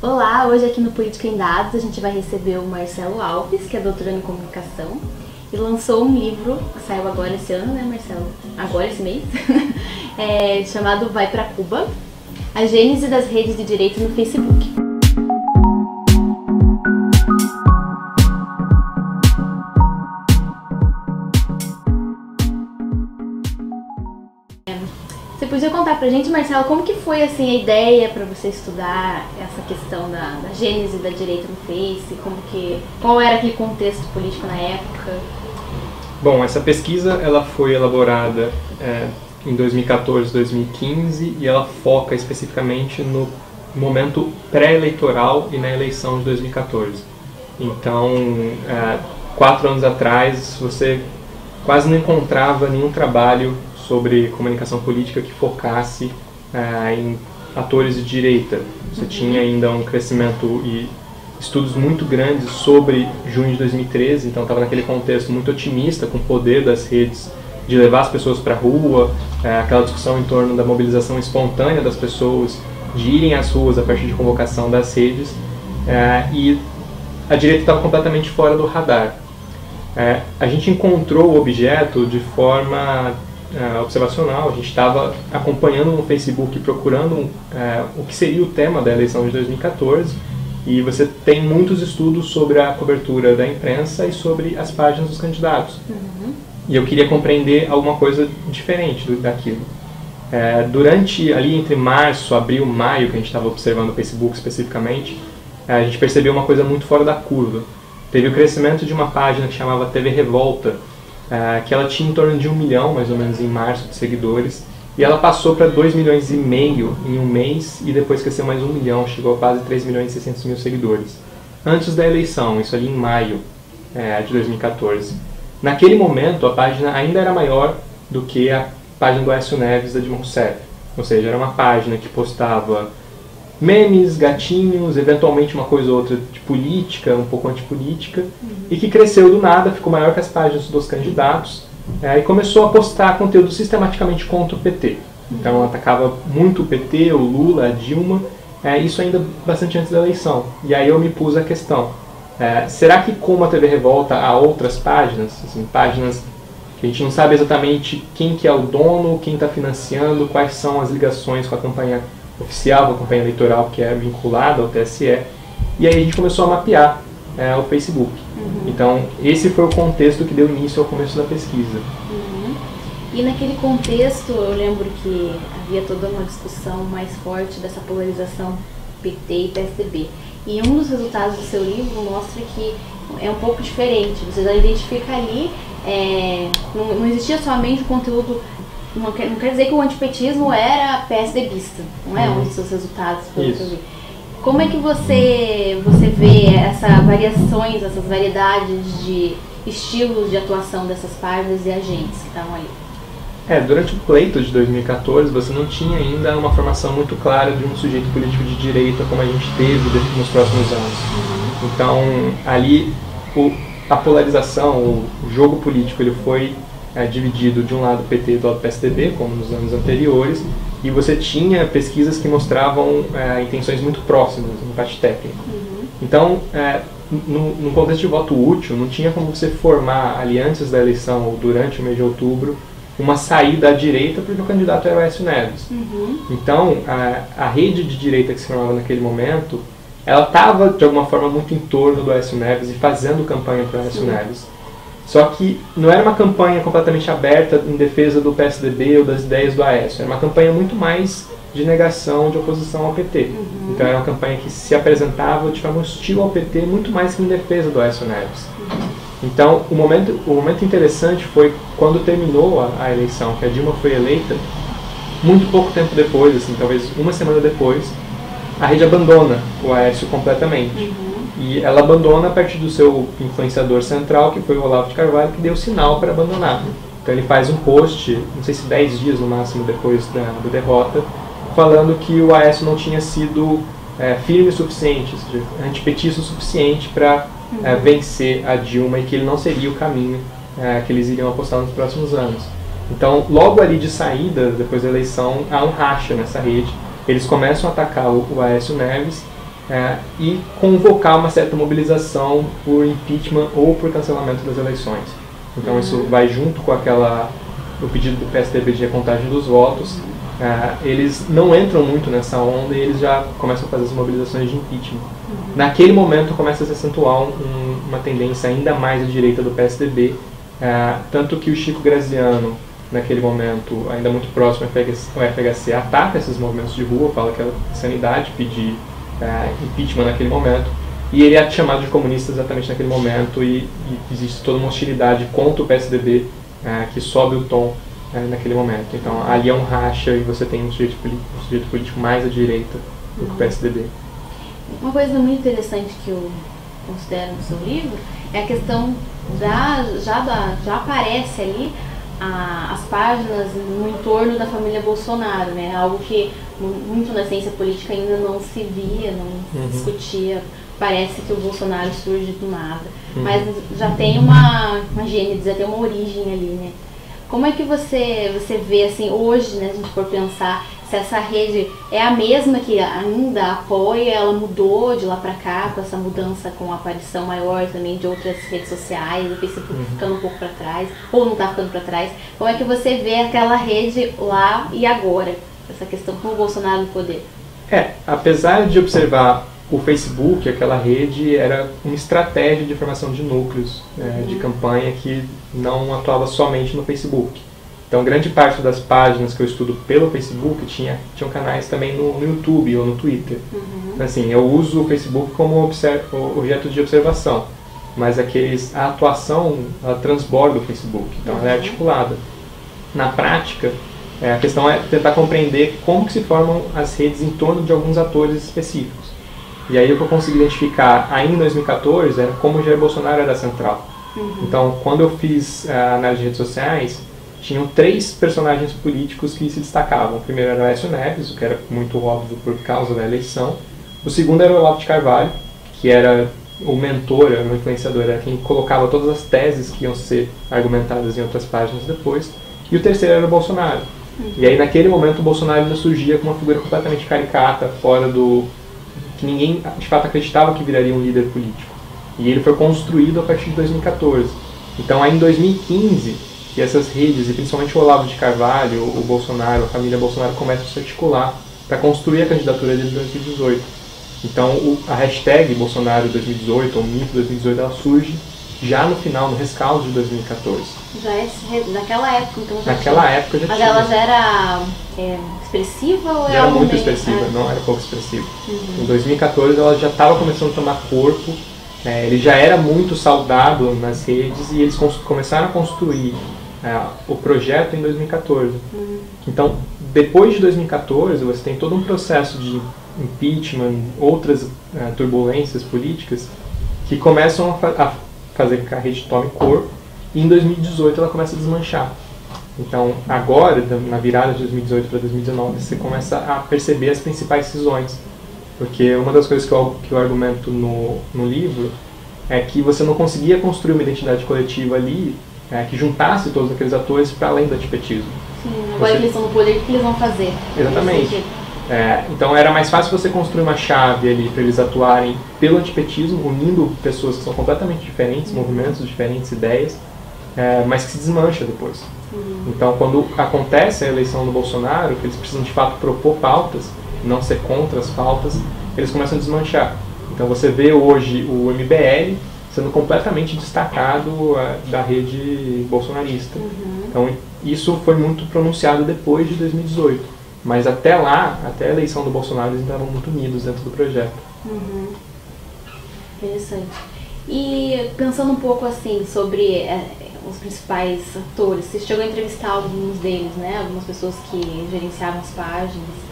Olá, hoje aqui no Política em Dados a gente vai receber o Marcelo Alves, que é doutorando em comunicação, e lançou um livro, que saiu agora esse ano, né, Marcelo? Agora esse mês, chamado Vai Pra Cuba, a gênese das redes de direita no Facebook. Você podia contar pra gente, Marcelo, como que foi assim, a ideia para você estudar essa questão da gênese da direita no Face, qual era aquele contexto político na época? Bom, essa pesquisa ela foi elaborada em 2014, 2015 e ela foca especificamente no momento pré-eleitoral e na eleição de 2014. Então, 4 anos atrás, você quase não encontrava nenhum trabalho sobre comunicação política que focasse em atores de direita. Você tinha ainda um crescimento e estudos muito grandes sobre junho de 2013, então estava naquele contexto muito otimista com o poder das redes de levar as pessoas para a rua, aquela discussão em torno da mobilização espontânea das pessoas, de irem às ruas a partir de convocação das redes, e a direita estava completamente fora do radar. A gente encontrou o objeto de forma observacional. A gente estava acompanhando no Facebook, procurando o que seria o tema da eleição de 2014, e você tem muitos estudos sobre a cobertura da imprensa e sobre as páginas dos candidatos. E eu queria compreender alguma coisa diferente daquilo. Durante ali entre março, abril, maio, que a gente estava observando o Facebook especificamente, a gente percebeu uma coisa muito fora da curva. Teve o crescimento de uma página que chamava TV Revolta, que ela tinha em torno de 1 milhão, mais ou menos, em março, de seguidores, e ela passou para 2,5 milhões em um mês, e depois cresceu mais 1 milhão, chegou a quase 3 milhões e 600 mil seguidores. Antes da eleição, isso ali em maio de 2014. Naquele momento, a página ainda era maior do que a página do Aécio Neves da Dilma Rousseff, ou seja, era uma página que postava memes, gatinhos, eventualmente uma coisa ou outra de política, um pouco antipolítica, e que cresceu do nada, ficou maior que as páginas dos candidatos, e começou a postar conteúdo sistematicamente contra o PT. Então ela atacava muito o PT, o Lula, a Dilma, isso ainda bastante antes da eleição. E aí eu me pus a questão, será que como a TV Revolta há outras páginas, assim, páginas que a gente não sabe exatamente quem que é o dono, quem está financiando, quais são as ligações com a campanha oficial, com a campanha eleitoral que é vinculada ao TSE, e aí a gente começou a mapear o Facebook. Então, esse foi o contexto que deu início ao começo da pesquisa. E naquele contexto, eu lembro que havia toda uma discussão mais forte dessa polarização PT e PSDB. E um dos resultados do seu livro mostra que é um pouco diferente. Você já identifica ali, não existia somente o conteúdo. Não quer dizer que o antipetismo era PSDBista, não é um dos seus resultados, pelo que eu vi. Como é que você vê essas variações, essas variedades de estilos de atuação dessas páginas e agentes que estavam ali? Durante o pleito de 2014, você não tinha ainda uma formação muito clara de um sujeito político de direita como a gente teve nos próximos anos. Então, ali, a polarização, o jogo político, ele foi dividido de um lado PT e do lado PSDB, como nos anos anteriores, e você tinha pesquisas que mostravam intenções muito próximas no empate técnico. Então, no contexto de voto útil, não tinha como você formar ali antes da eleição ou durante o mês de outubro uma saída à direita, porque o candidato era o Aécio Neves. Então, a rede de direita que se formava naquele momento, ela estava de alguma forma muito em torno do Aécio Neves e fazendo campanha para o Aécio Neves. Só que não era uma campanha completamente aberta em defesa do PSDB ou das ideias do Aécio. Era uma campanha muito mais de negação, de oposição ao PT. Então era uma campanha que se apresentava de forma hostil ao PT, muito mais que em defesa do Aécio Neves. Então o momento interessante foi quando terminou a eleição, que a Dilma foi eleita, muito pouco tempo depois, assim, talvez uma semana depois, a rede abandona o Aécio completamente. E ela abandona a partir do seu influenciador central, que foi o Olavo de Carvalho, que deu sinal para abandonar. Então ele faz um post, não sei se 10 dias no máximo depois da derrota, falando que o Aécio não tinha sido firme o suficiente, antipetista o suficiente para vencer a Dilma, e que ele não seria o caminho que eles iriam apostar nos próximos anos. Então, logo ali de saída, depois da eleição, há um racha nessa rede. Eles começam a atacar o Aécio Neves, e convocar uma certa mobilização por impeachment ou por cancelamento das eleições. Então isso vai junto com o pedido do PSDB de recontagem dos votos. Eles não entram muito nessa onda e eles já começam a fazer as mobilizações de impeachment. Naquele momento começa a se acentuar uma tendência ainda mais à direita do PSDB, tanto que o Chico Graziano, naquele momento, ainda muito próximo ao FHC, ataca esses movimentos de rua, fala que é insanidade pedir impeachment naquele momento, e ele é chamado de comunista exatamente naquele momento, e existe toda uma hostilidade contra o PSDB que sobe o tom naquele momento. Então ali é um racha e você tem um sujeito político mais à direita do que o PSDB. Uma coisa muito interessante que eu considero no seu livro é a questão já aparece ali as páginas no entorno da família Bolsonaro, né? Algo que muito na ciência política ainda não se via, não se discutia. Parece que o Bolsonaro surge do nada, mas já tem uma gênese, já tem uma origem ali, né? Como é que você vê, assim, hoje, né, se a gente for pensar, se essa rede é a mesma que ainda apoia, ela mudou de lá para cá, com essa mudança, com a aparição maior também de outras redes sociais, o Facebook ficando um pouco para trás, ou não está ficando para trás. Como é que você vê aquela rede lá e agora, essa questão com o Bolsonaro no poder? Apesar de observar o Facebook, aquela rede, era uma estratégia de formação de núcleos de campanha que não atuava somente no Facebook. Então, grande parte das páginas que eu estudo pelo Facebook tinham canais também no YouTube ou no Twitter. Assim, eu uso o Facebook como objeto de observação, mas a atuação ela transborda o Facebook, então ela é articulada. Na prática, a questão é tentar compreender como que se formam as redes em torno de alguns atores específicos. E aí o que eu consegui identificar ainda em 2014 era como o Jair Bolsonaro era central. Então, quando eu fiz a análise de redes sociais, tinham 3 personagens políticos que se destacavam. O primeiro era o Aécio Neves, o que era muito óbvio por causa da eleição. O segundo era o Olavo de Carvalho, que era o mentor, o influenciador, era quem colocava todas as teses que iam ser argumentadas em outras páginas depois. E o terceiro era o Bolsonaro. E aí, naquele momento, o Bolsonaro ainda surgia como uma figura completamente caricata, fora do... que ninguém, de fato, acreditava que viraria um líder político. E ele foi construído a partir de 2014. Então, aí em 2015, que essas redes, e principalmente o Olavo de Carvalho, o Bolsonaro, a família Bolsonaro, começam a se articular para construir a candidatura dele em 2018. Então, a hashtag Bolsonaro 2018, ou Mito 2018, ela surge já no final, no rescaldo de 2014. Já é naquela época, então já Naquela tinha. época já Mas tinha. ela já era expressiva ou Já era muito meio... expressiva, não era pouco expressiva. Em 2014 ela já estava começando a tomar corpo, ele já era muito saudado nas redes e eles começaram a construir o projeto em 2014. Então, depois de 2014, você tem todo um processo de impeachment, outras turbulências políticas que começam a fazer com que a rede tome corpo, e em 2018 ela começa a desmanchar. Então, agora, na virada de 2018 para 2019, você começa a perceber as principais cisões. Porque uma das coisas que eu argumento no livro é que você não conseguia construir uma identidade coletiva ali que juntasse todos aqueles atores para além do antipetismo. Sim, agora que eles estão no poder, o que eles vão fazer? Exatamente. Então era mais fácil você construir uma chave ali para eles atuarem pelo antipetismo, unindo pessoas que são completamente diferentes, movimentos diferentes, ideias, mas que se desmancha depois. Então, quando acontece a eleição do Bolsonaro, que eles precisam de fato propor pautas, não ser contra as pautas, eles começam a desmanchar. Então você vê hoje o MBL sendo completamente destacado da rede bolsonarista. Então isso foi muito pronunciado depois de 2018. Mas até lá, até a eleição do Bolsonaro, eles estavam muito unidos dentro do projeto. Interessante. E pensando um pouco assim sobre os principais atores, você chegou a entrevistar alguns deles, né? Algumas pessoas que gerenciavam as páginas.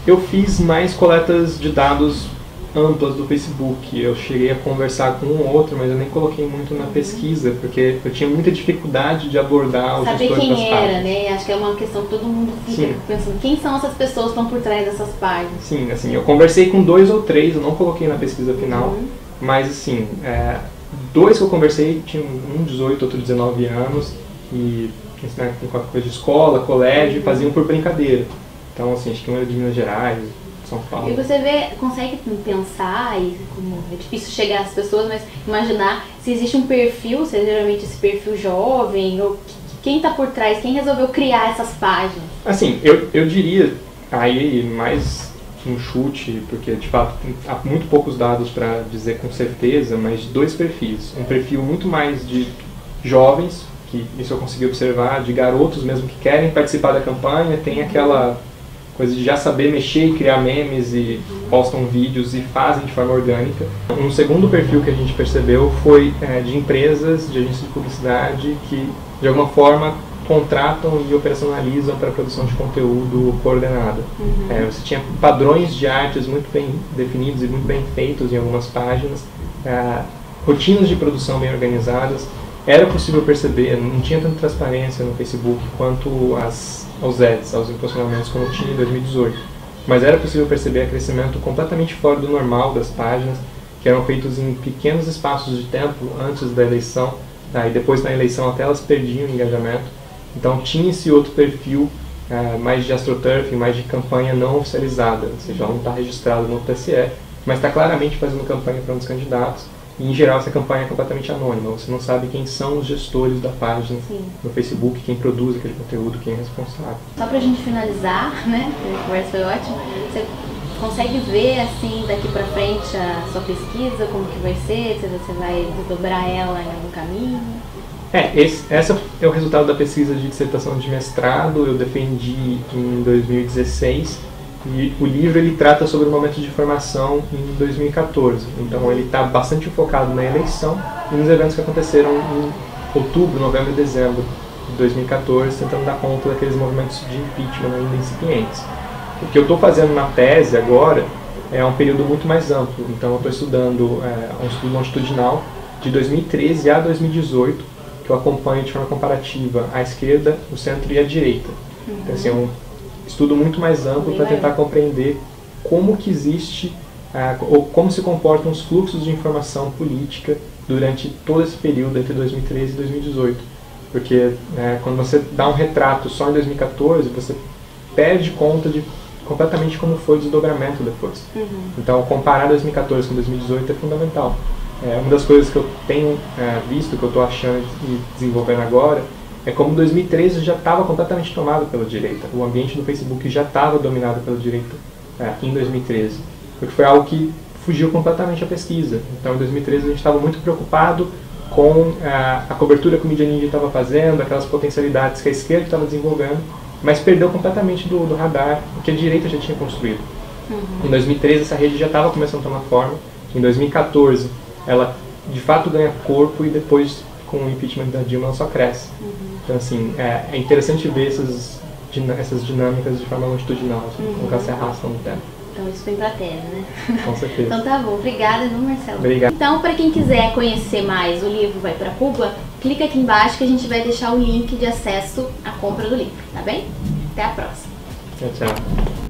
Eu fiz mais coletas de dados amplas do Facebook. Eu cheguei a conversar com um ou outro, mas eu nem coloquei muito na pesquisa, porque eu tinha muita dificuldade de abordar os saber gestores das quem páginas. era, né? Acho que é uma questão que todo mundo fica pensando, quem são essas pessoas que estão por trás dessas páginas? Sim, assim, eu conversei com 2 ou 3, eu não coloquei na pesquisa final, mas assim, 2 que eu conversei, tinham um 18, outro 19 anos, e ensinaram com qualquer coisa de escola, colégio, e faziam por brincadeira. Então, assim, acho que um era de Minas Gerais, São Paulo. E você consegue pensar, e como é difícil chegar às pessoas, mas imaginar se existe um perfil, se é geralmente esse perfil jovem, ou quem está por trás, quem resolveu criar essas páginas? Assim, eu diria, aí mais um chute, porque de fato há muito poucos dados para dizer com certeza, mas dois perfis. Um perfil muito mais de jovens, que isso eu consegui observar, de garotos mesmo que querem participar da campanha, tem aquela coisa de já saber mexer e criar memes e postam vídeos e fazem de forma orgânica. Um segundo perfil que a gente percebeu foi de empresas, de agências de publicidade que de alguma forma contratam e operacionalizam para a produção de conteúdo coordenado. Você tinha padrões de artes muito bem definidos e muito bem feitos em algumas páginas, rotinas de produção bem organizadas. Era possível perceber, não tinha tanta transparência no Facebook quanto aos ads, aos impulsionamentos como tinha em 2018. Mas era possível perceber crescimento completamente fora do normal das páginas, que eram feitos em pequenos espaços de tempo antes da eleição, e depois da eleição até elas perdiam engajamento. Então tinha esse outro perfil mais de AstroTurf, mais de campanha não oficializada, ou seja, ela não está registrada no TSE, mas está claramente fazendo campanha para um dos candidatos. E, em geral, essa campanha é completamente anônima. Você não sabe quem são os gestores da página no Facebook, quem produz aquele conteúdo, quem é responsável. Só pra gente finalizar, né? A conversa foi ótima. Você consegue ver, assim, daqui pra frente a sua pesquisa, como que vai ser? Se você vai desdobrar ela em algum caminho? Esse é o resultado da pesquisa de dissertação de mestrado. Eu defendi em 2016. E o livro ele trata sobre o momento de formação em 2014, então ele está bastante focado na eleição e nos eventos que aconteceram em outubro, novembro e dezembro de 2014, tentando dar conta daqueles movimentos de impeachment ainda incipientes. O que eu estou fazendo na tese agora é um período muito mais amplo, então eu estou estudando um estudo longitudinal de 2013 a 2018, que eu acompanho de forma comparativa a esquerda, o centro e a direita. Então, assim, é um estudo muito mais amplo para tentar compreender como que existe, ou como se comportam os fluxos de informação política durante todo esse período entre 2013 e 2018. Porque quando você dá um retrato só em 2014, você perde conta de completamente como foi o desdobramento depois. Então, comparar 2014 com 2018 é fundamental. Uma das coisas que eu tenho visto, que eu estou achando e desenvolvendo agora, é como 2013 já estava completamente tomado pela direita. O ambiente do Facebook já estava dominado pela direita em 2013. Porque foi algo que fugiu completamente à pesquisa. Então, em 2013 a gente estava muito preocupado com a cobertura que o Media Ninja estava fazendo, aquelas potencialidades que a esquerda estava desenvolvendo, mas perdeu completamente do radar o que a direita já tinha construído. Em 2013 essa rede já estava começando a tomar forma. Em 2014 ela de fato ganha corpo e depois com o impeachment da Dilma ela só cresce. Então, assim, é interessante ver essas dinâmicas de forma longitudinal, assim, como elas se arrastam no tempo. Então isso foi pra tese, né? Com certeza. Então tá bom, obrigada, viu, Marcelo? Obrigado. Então, para quem quiser conhecer mais o livro Vai Pra Cuba, clica aqui embaixo que a gente vai deixar o link de acesso à compra do livro, tá bem? Até a próxima. Tchau, tchau.